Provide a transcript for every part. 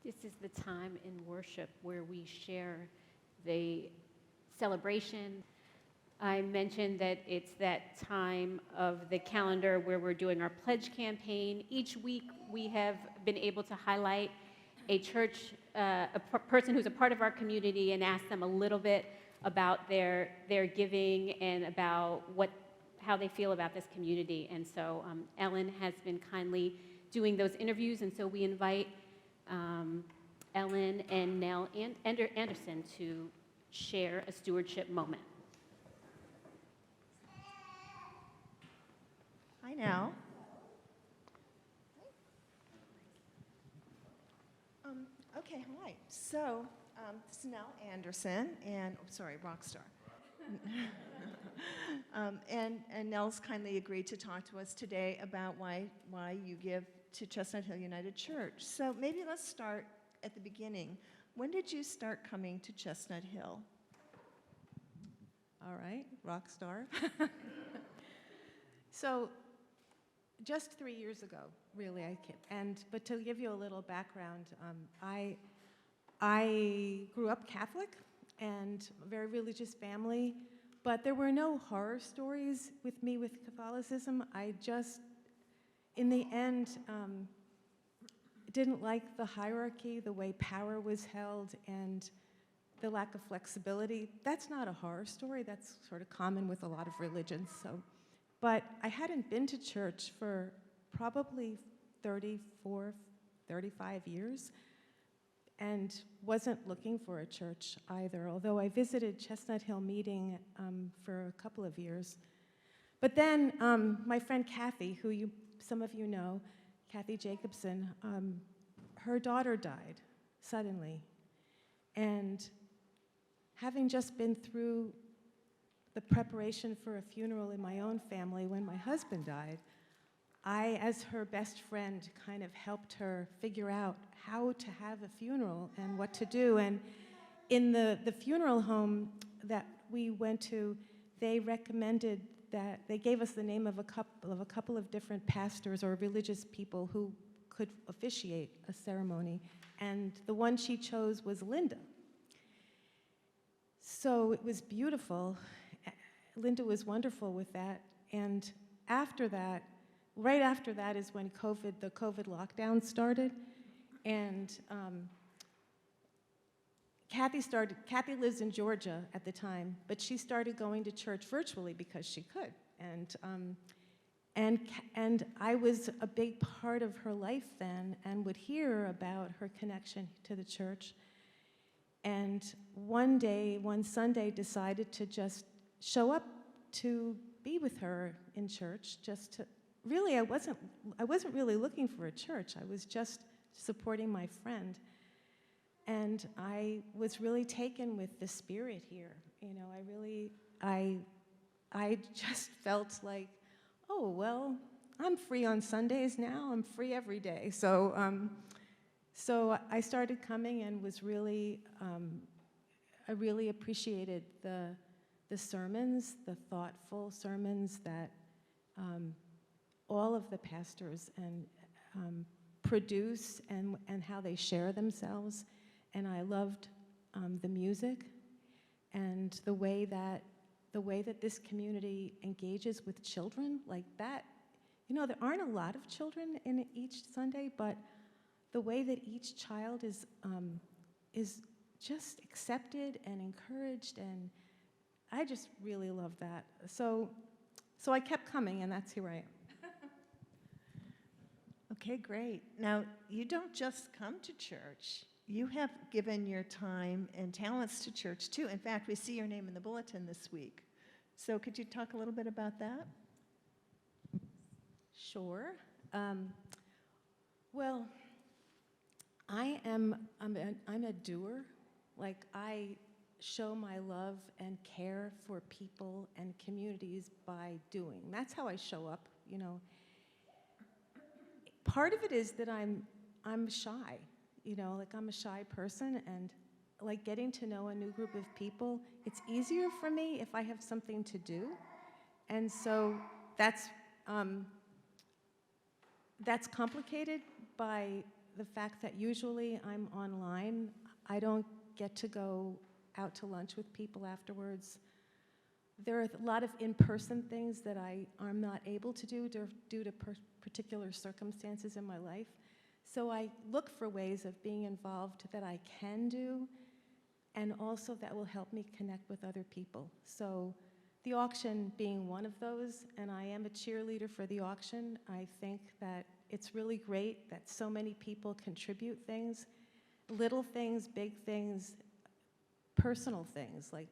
This is the time in worship where we share the celebration. I mentioned that it's that time of the calendar where we're doing our pledge campaign. Each week we have been able to highlight a church, person who's a part of our community and ask them a little bit about their giving and about how they feel about this community. And so Ellen has been kindly doing those interviews, and so we invite Ellen and Nell Anderson to share a stewardship moment. Hi, Nell. Okay, hi. So, this is Nell Anderson, and, Rockstar. And Nell's kindly agreed to talk to us today about why you give to Chestnut Hill United Church. So maybe let's start at the beginning. When did you start coming to Chestnut Hill? All right, Rockstar. So, just 3 years ago, really, but to give you a little background, I grew up Catholic and a very religious family, but there were no horror stories with me with Catholicism. I just, in the end, didn't like the hierarchy, the way power was held, and the lack of flexibility. That's not a horror story. That's sort of common with a lot of religions. But I hadn't been to church for probably 34, 35 years and wasn't looking for a church either, although I visited Chestnut Hill Meeting for a couple of years. But then my friend Kathy, who some of you know, Kathy Jacobson, her daughter died suddenly. And having just been through the preparation for a funeral in my own family when my husband died, I, as her best friend, kind of helped her figure out how to have a funeral and what to do. And in the funeral home that we went to, they recommended that they gave us the name of a couple of different pastors or religious people who could officiate a ceremony. And the one she chose was Linda. So it was beautiful. Linda was wonderful with that. And after that, right after that is when the COVID lockdown started. And Kathy lives in Georgia at the time, but she started going to church virtually because she could. And I was a big part of her life then and would hear about her connection to the church. And one Sunday, decided to just show up to be with her in church. I wasn't really looking for a church. I was just supporting my friend. And I was really taken with the spirit here. You know, I just felt like, oh, well, I'm free on Sundays now. I'm free every day. So I started coming and was really, I really appreciated the sermons, the thoughtful sermons that all of the pastors produce and how they share themselves. And I loved the music and the way that this community engages with children like that. You know, there aren't a lot of children in each Sunday, but the way that each child is just accepted and encouraged, and I just really love that. So I kept coming, and that's here I am. Okay, great. Now, you don't just come to church. You have given your time and talents to church, too. In fact, we see your name in the bulletin this week. So could you talk a little bit about that? Sure. Well, I'm a doer. Like, I show my love and care for people and communities by doing. That's how I show up, you know. Part of it is that I'm shy, you know, like I'm a shy person, and like getting to know a new group of people, it's easier for me if I have something to do. And so that's complicated by the fact that usually I'm online. I don't get to go out to lunch with people afterwards. There are a lot of in-person things that I'm not able to do due to particular circumstances in my life. So I look for ways of being involved that I can do, and also that will help me connect with other people. So the auction being one of those, and I am a cheerleader for the auction. I think that it's really great that so many people contribute things, little things, big things, personal things, like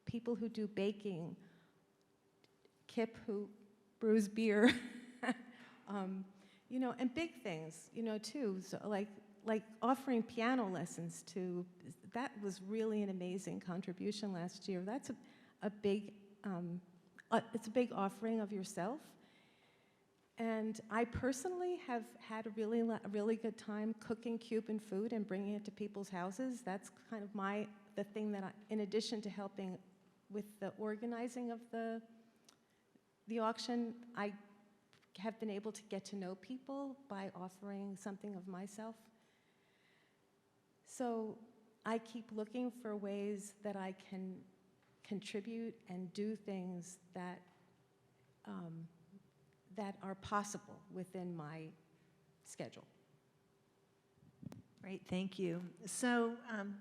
people who do baking, Kip who brews beer, you know, and big things, you know, too. So like offering piano lessons that was really an amazing contribution last year. That's a big, it's a big offering of yourself. And I personally have had a really good time cooking Cuban food and bringing it to people's houses. That's kind of the thing that in addition to helping with the organizing of the auction, I have been able to get to know people by offering something of myself. So I keep looking for ways that I can contribute and do things that that are possible within my schedule. Great, thank you. So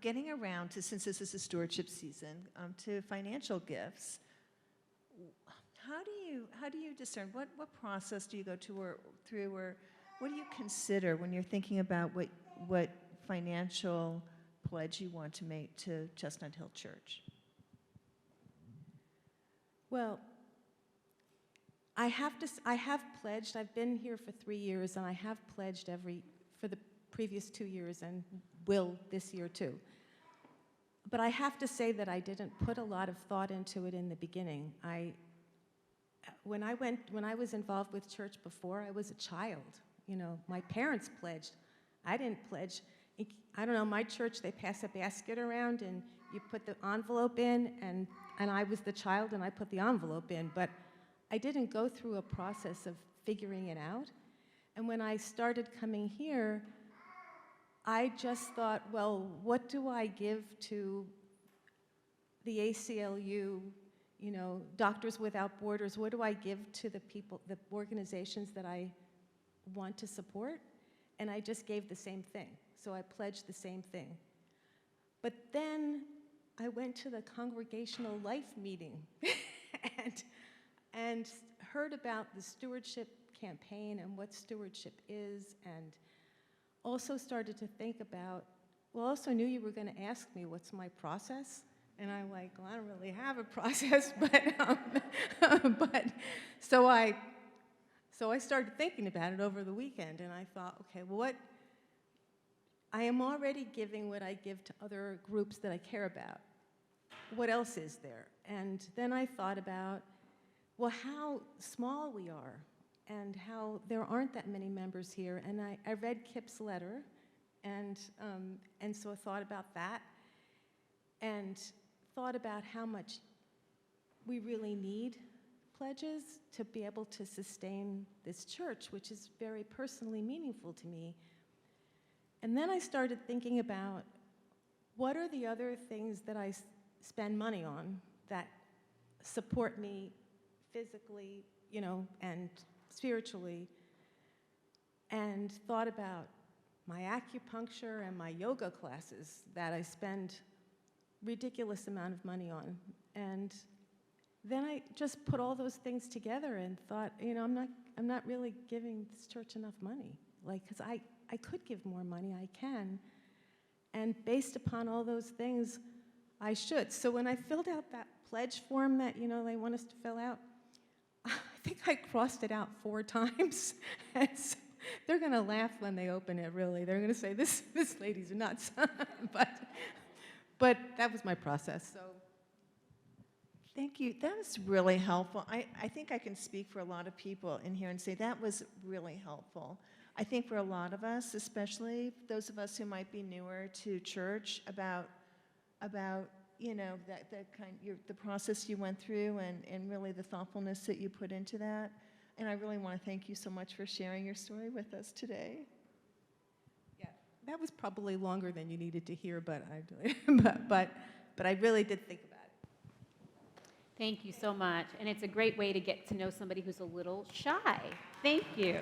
getting around to, since this is a stewardship season, to financial gifts, how do you discern, what process do you go through, or what do you consider when you're thinking about what financial pledge you want to make to Chestnut Hill Church? Well, I have pledged. I've been here for 3 years, and I have pledged for the previous 2 years, and will this year too. But I have to say that I didn't put a lot of thought into it in the beginning. When I was involved with church before, I was a child. You know, my parents pledged. I didn't pledge. I don't know, my church, they pass a basket around, and you put the envelope in, and I was the child, and I put the envelope in. But I didn't go through a process of figuring it out. And when I started coming here, I just thought, well, what do I give to the ACLU, you know, Doctors Without Borders? What do I give to the people, the organizations that I want to support? And I just gave the same thing. So I pledged the same thing. But then I went to the congregational life meeting and heard about the stewardship campaign and what stewardship is, and also started to think about, well, also knew you were going to ask me what's my process, and I'm like, well, I don't really have a process, but so I started thinking about it over the weekend, and I thought, okay, well, I am already giving what I give to other groups that I care about. What else is there? And then I thought about, well, how small we are, and how there aren't that many members here. And I read Kip's letter, and so I thought about that, and thought about how much we really need pledges to be able to sustain this church, which is very personally meaningful to me. And then I started thinking about, what are the other things that I spend money on that support me physically, you know, and spiritually, and thought about my acupuncture and my yoga classes that I spend ridiculous amount of money on. And then I just put all those things together and thought, you know, I'm not really giving this church enough money. Like, because I could give more money, I can. And based upon all those things, I should. So when I filled out that pledge form that, you know, they want us to fill out, I think I crossed it out 4 times. And so they're going to laugh when they open it, really. They're going to say, this lady's nuts. But that was my process, so. Thank you. That was really helpful. I think I can speak for a lot of people in here and say that was really helpful. I think for a lot of us, especially those of us who might be newer to church, about you know, the process you went through, and really the thoughtfulness that you put into that. And I really want to thank you so much for sharing your story with us today. Yeah, that was probably longer than you needed to hear, but but I really did think about it. Thank you so much. And it's a great way to get to know somebody who's a little shy. Thank you.